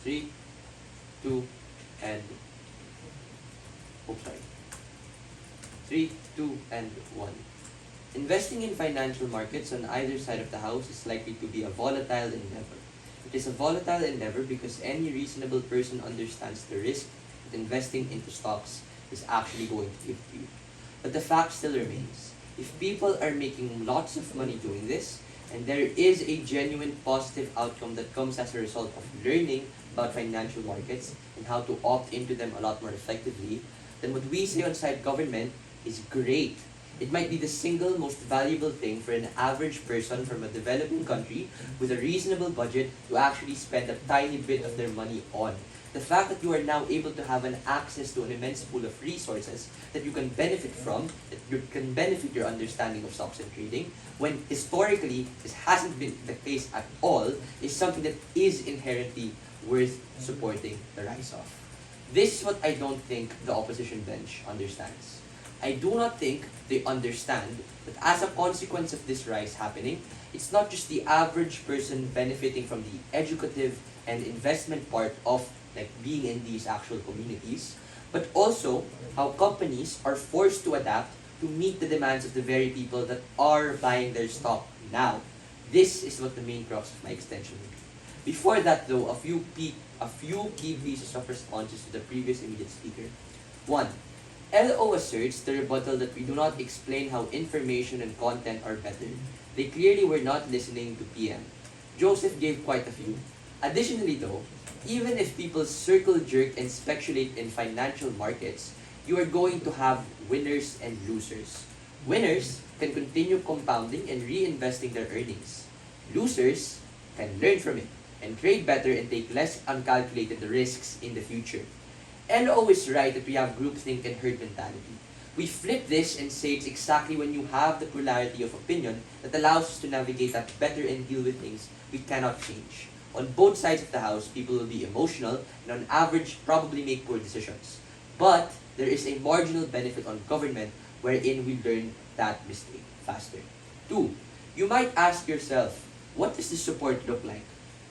3, 2, and... Oops, sorry. 3, 2, and 1. Investing in financial markets on either side of the house is likely to be a volatile endeavor. It is a volatile endeavor because any reasonable person understands the risk that investing into stocks is actually going to give to you. But the fact still remains. If people are making lots of money doing this, and there is a genuine positive outcome that comes as a result of learning about financial markets and how to opt into them a lot more effectively, then what we say on side government is great. It might be the single most valuable thing for an average person from a developing country with a reasonable budget to actually spend a tiny bit of their money on. The fact that you are now able to have an access to an immense pool of resources that you can benefit from, that you can benefit your understanding of stocks and trading, when historically this hasn't been the case at all, is something that is inherently worth supporting the rise of. This is what I don't think the opposition bench understands. I do not think they understand that as a consequence of this rise happening, it's not just the average person benefiting from the educative and investment part of being in these actual communities, but also how companies are forced to adapt to meet the demands of the very people that are buying their stock now. This is what the main crux of my extension will be. Before that though, a few key pieces of responses to the previous immediate speaker. 1. LO asserts the rebuttal that we do not explain how information and content are better. They clearly were not listening to PM. Joseph gave quite a few. Additionally though, even if people circle jerk and speculate in financial markets, you are going to have winners and losers. Winners can continue compounding and reinvesting their earnings. Losers can learn from it and trade better and take less uncalculated risks in the future. LO is right that we have groupthink and herd mentality. We flip this and say it's exactly when you have the plurality of opinion that allows us to navigate that better and deal with things we cannot change. On both sides of the house, people will be emotional and on average probably make poor decisions. But there is a marginal benefit on government wherein we learn that mistake faster. 2. You might ask yourself, what does this support look like?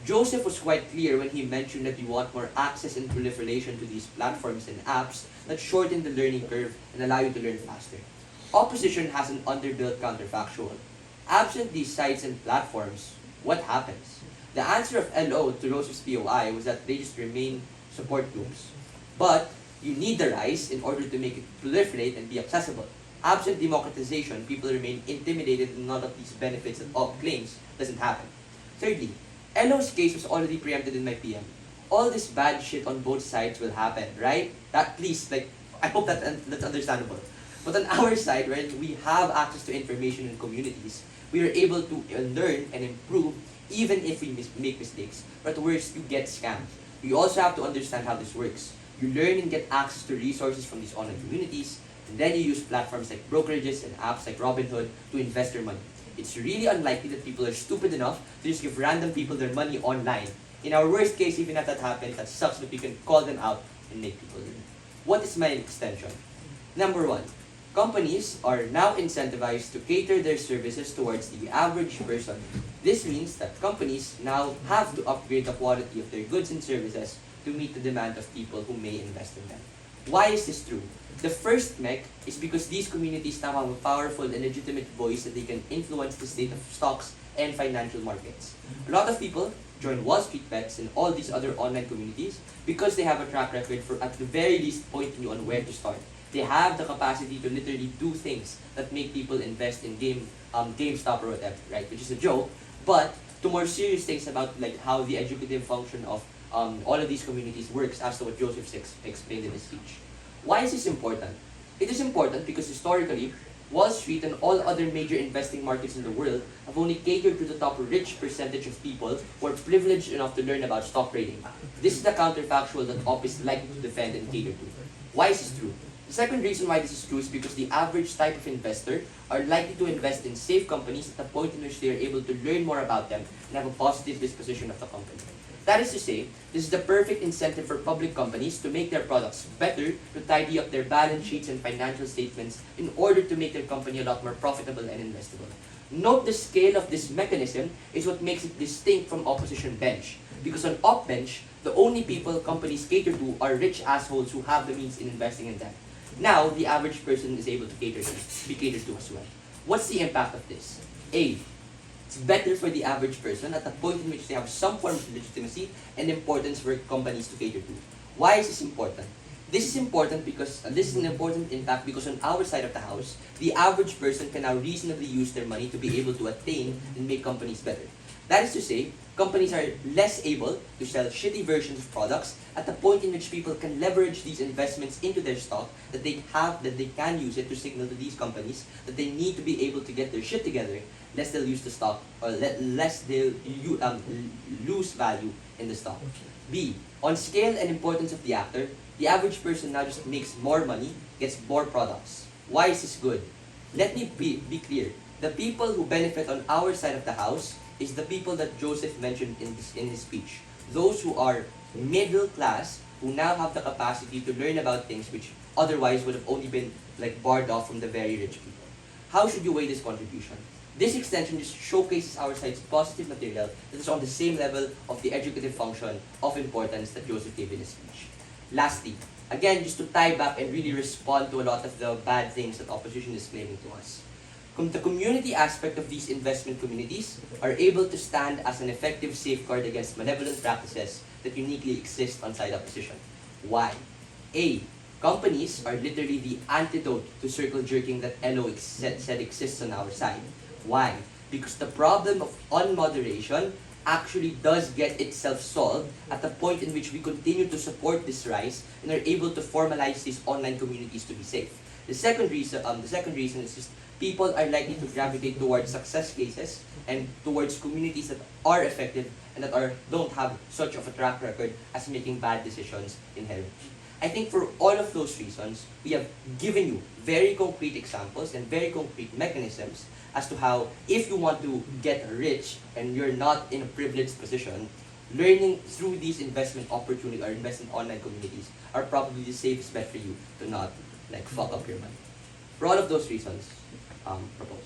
Joseph was quite clear when he mentioned that we want more access and proliferation to these platforms and apps that shorten the learning curve and allow you to learn faster. Opposition has an underbuilt counterfactual. Absent these sites and platforms, what happens? The answer of LO to Joseph's POI was that they just remain support groups. But you need the rise in order to make it proliferate and be accessible. Absent democratization, people remain intimidated and none of these benefits that OP claims doesn't happen. Thirdly, LO's case was already preempted in my PM. All this bad shit on both sides will happen, right? I hope that's understandable. But on our side, when we have access to information in communities, we are able to learn and improve even if we make mistakes. But at worst, you get scammed. You also have to understand how this works. You learn and get access to resources from these online communities, and then you use platforms like brokerages and apps like Robinhood to invest your money. It's really unlikely that people are stupid enough to just give random people their money online. In our worst case, even if that happens, that sucks, but we can call them out and make people learn. What is my extension? Number 1, companies are now incentivized to cater their services towards the average person. This means that companies now have to upgrade the quality of their goods and services to meet the demand of people who may invest in them. Why is this true? The first mech is because these communities now have a powerful and legitimate voice that they can influence the state of stocks and financial markets. A lot of people join WallStreetBets and all these other online communities because they have a track record for at the very least pointing you on where to start. They have the capacity to literally do things that make people invest in GameStop or whatever, right? Which is a joke, but to more serious things about how the educative function of all of these communities works as to what Joseph explained in his speech. Why is this important? It is important because historically, Wall Street and all other major investing markets in the world have only catered to the top rich percentage of people who are privileged enough to learn about stock trading. This is the counterfactual that OP is likely to defend and cater to. Why is this true? The second reason why this is true is because the average type of investor are likely to invest in safe companies at the point in which they are able to learn more about them and have a positive disposition of the company. That is to say, this is the perfect incentive for public companies to make their products better, to tidy up their balance sheets and financial statements in order to make their company a lot more profitable and investable. Note the scale of this mechanism is what makes it distinct from opposition bench. Because on op bench, The only people companies cater to are rich assholes who have the means in investing in them. Now, the average person is able to be catered to as well. What's the impact of this? A, it's better for the average person at the point in which they have some form of legitimacy and importance for companies to cater to. Why is this important? This is important because this is an important impact because on our side of the house, the average person can now reasonably use their money to be able to attain and make companies better. That is to say, companies are less able to sell shitty versions of products at the point in which people can leverage these investments into their stock that they can use it to signal to these companies that they need to be able to get their shit together, less they'll use the stock or less they'll lose value in the stock. B, on scale and importance of the actor, the average person now just makes more money, gets more products. Why is this good? Let me be clear. The people who benefit on our side of the house is the people that Joseph mentioned in his speech. Those who are middle class, who now have the capacity to learn about things which otherwise would have only been like barred off from the very rich people. How should you weigh this contribution? This extension just showcases our side's positive material that is on the same level of the educative function of importance that Joseph gave in his speech. Lastly, again, just to tie back and really respond to a lot of the bad things that opposition is claiming to us. The community aspect of these investment communities are able to stand as an effective safeguard against malevolent practices that uniquely exist on side opposition. Why? A, companies are literally the antidote to circle jerking that Elo said exists on our side. Why? Because the problem of unmoderation actually does get itself solved at the point in which we continue to support this rise and are able to formalize these online communities to be safe. The second reason is just people are likely to gravitate towards success cases and towards communities that are effective and that don't have such of a track record as making bad decisions inherently. I think for all of those reasons, we have given you very concrete examples and very concrete mechanisms as to how, if you want to get rich and you're not in a privileged position, learning through these investment opportunities or investment online communities are probably the safest bet for you to not like fuck up your money. For all of those reasons, propose.